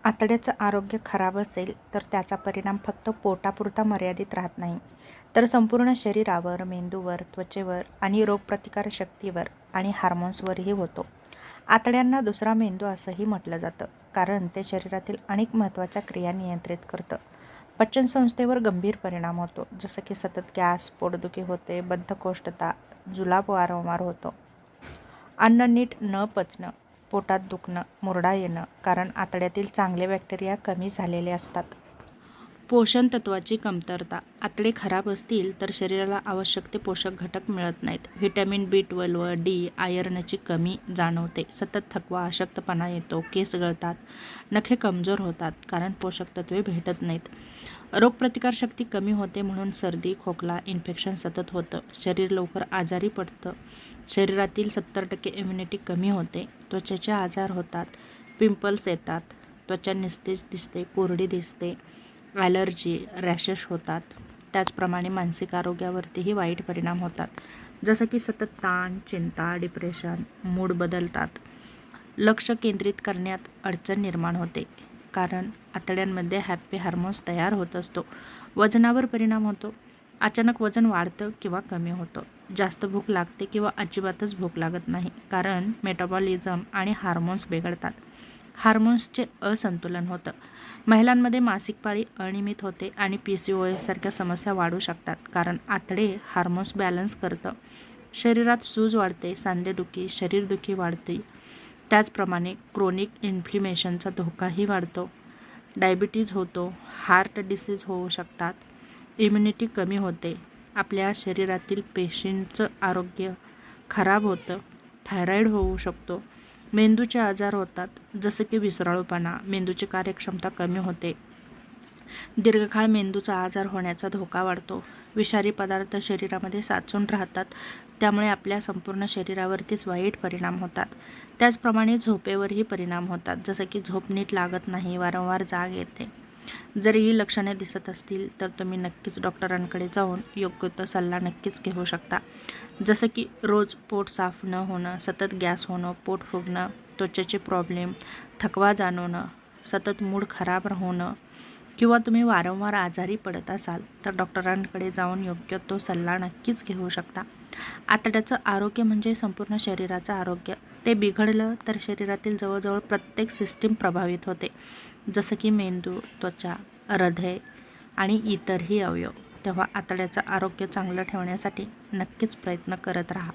आतड्याचं आरोग्य खराब असेल तर त्याचा परिणाम फक्त पोटापुरता मर्यादित राहत नाही, तर संपूर्ण शरीरावर, मेंदूवर, त्वचेवर आणि रोगप्रतिकारशक्तीवर आणि हार्मोन्सवरही होतो. आतड्यांना दुसरा मेंदू असंही म्हटलं जातं, कारण ते शरीरातील अनेक महत्त्वाच्या क्रिया नियंत्रित करतं. पचनसंस्थेवर गंभीर परिणाम होतो, जसं की सतत गॅस, पोटदुखी होते, बद्धकोष्ठता, जुलाब वारंवार होतो. अन्न नीट न पचणं, पोटात दुखणं, मुरडा येणं, कारण आतड्यातील चांगले बॅक्टेरिया कमी झालेले असतात. पोषण तत्वाची कमतरता. आतडे खराब असतील तर शरीराला आवश्यक ते पोषक घटक मिळत नाहीत. व्हिटॅमिन B12, डी, आयर्नची कमी जाणवते. सतत थकवा, अशक्तपणा येतो, केस गळतात, नखे कमजोर होतात, कारण पोषक तत्वे भेटत नाहीत. रोगप्रतिकारशक्ती कमी होते, म्हणून सर्दी, खोकला, इन्फेक्शन सतत होतं. शरीर लवकर आजारी पडतं. शरीरातील 70% इम्युनिटी कमी होते. त्वचेचे आजार होतात, पिंपल्स येतात, त्वचा निस्तेज दिसते, कोरडी दिसते, ॲलर्जी, रॅशेस होतात. त्याचप्रमाणे मानसिक आरोग्यावरतीही वाईट परिणाम होतात, जसं की सतत ताण, चिंता, डिप्रेशन, मूड बदलतात. लक्ष केंद्रित करण्यात अडचण निर्माण होते, कारण आतड्यांमध्ये हॅपी हार्मोन्स तयार होत असतो. वजनावर परिणाम होतो. अचानक वजन वाढतं किंवा कमी होतं. जास्त भूक लागते किंवा अजिबातच भूक लागत नाही, कारण मेटाबॉलिझम आणि हार्मोन्स बिघडतात. हार्मोन्सचे असंतुलन होतं. महिलांमध्ये मासिक पाळी अनियमित होते आणि PCOS सारख्या समस्या वाढू शकतात, कारण आतडे हार्मोन्स बॅलन्स करतं. शरीरात सूज वाढते, सांधेदुखी, शरीरदुखी वाढते. त्याचप्रमाणे क्रोनिक इन्फ्लेमेशनचा धोकाही वाढतो. डायबिटीज होतो, हार्ट डिसीज होऊ शकतात, इम्युनिटी कमी होते, आपल्या शरीरातील पेशींचं आरोग्य खराब होतं, थायरॉईड होऊ शकतो, मेंदूचे आजार होतात, जसं की विसराळूपणा, मेंदूची कार्यक्षमता कमी होते. दीर्घकाळ मेंदूचा आजार होण्याचा धोका वाढतो. विषारी पदार्थ शरीरामध्ये साचून राहतात, त्यामुळे आपल्या संपूर्ण शरीरावरतीच वाईट परिणाम होतात. त्याचप्रमाणे झोपेवरही परिणाम होतात, जसं की झोप नीट लागत नाही, वारंवार जाग येते. जर ही लक्षणे दिसत असतील तर तुम्ही नक्कीच डॉक्टरांकडे जाऊन योग्य तो सल्ला नक्कीच घेऊ शकता, जसं की रोज पोट साफ न होणं, सतत गॅस होणं, पोट फुगणं, त्वचेचे प्रॉब्लेम, थकवा जाणवणं, सतत मूड खराब होणं, किंवा तुम्ही वारंवार आजारी पडत असाल तर डॉक्टरांकडे जाऊन योग्य तो सल्ला नक्कीच घेऊ शकता. आतड्याचं आरोग्य म्हणजे संपूर्ण शरीराचं आरोग्य. ते बिघडलं तर शरीरातील जवळजवळ प्रत्येक सिस्टीम प्रभावित होते, जसं की मेंदू, त्वचा, हृदय आणि इतरही अवयव. तेव्हा आतड्याचं आरोग्य चांगलं ठेवण्यासाठी नक्कीच प्रयत्न करत राहा.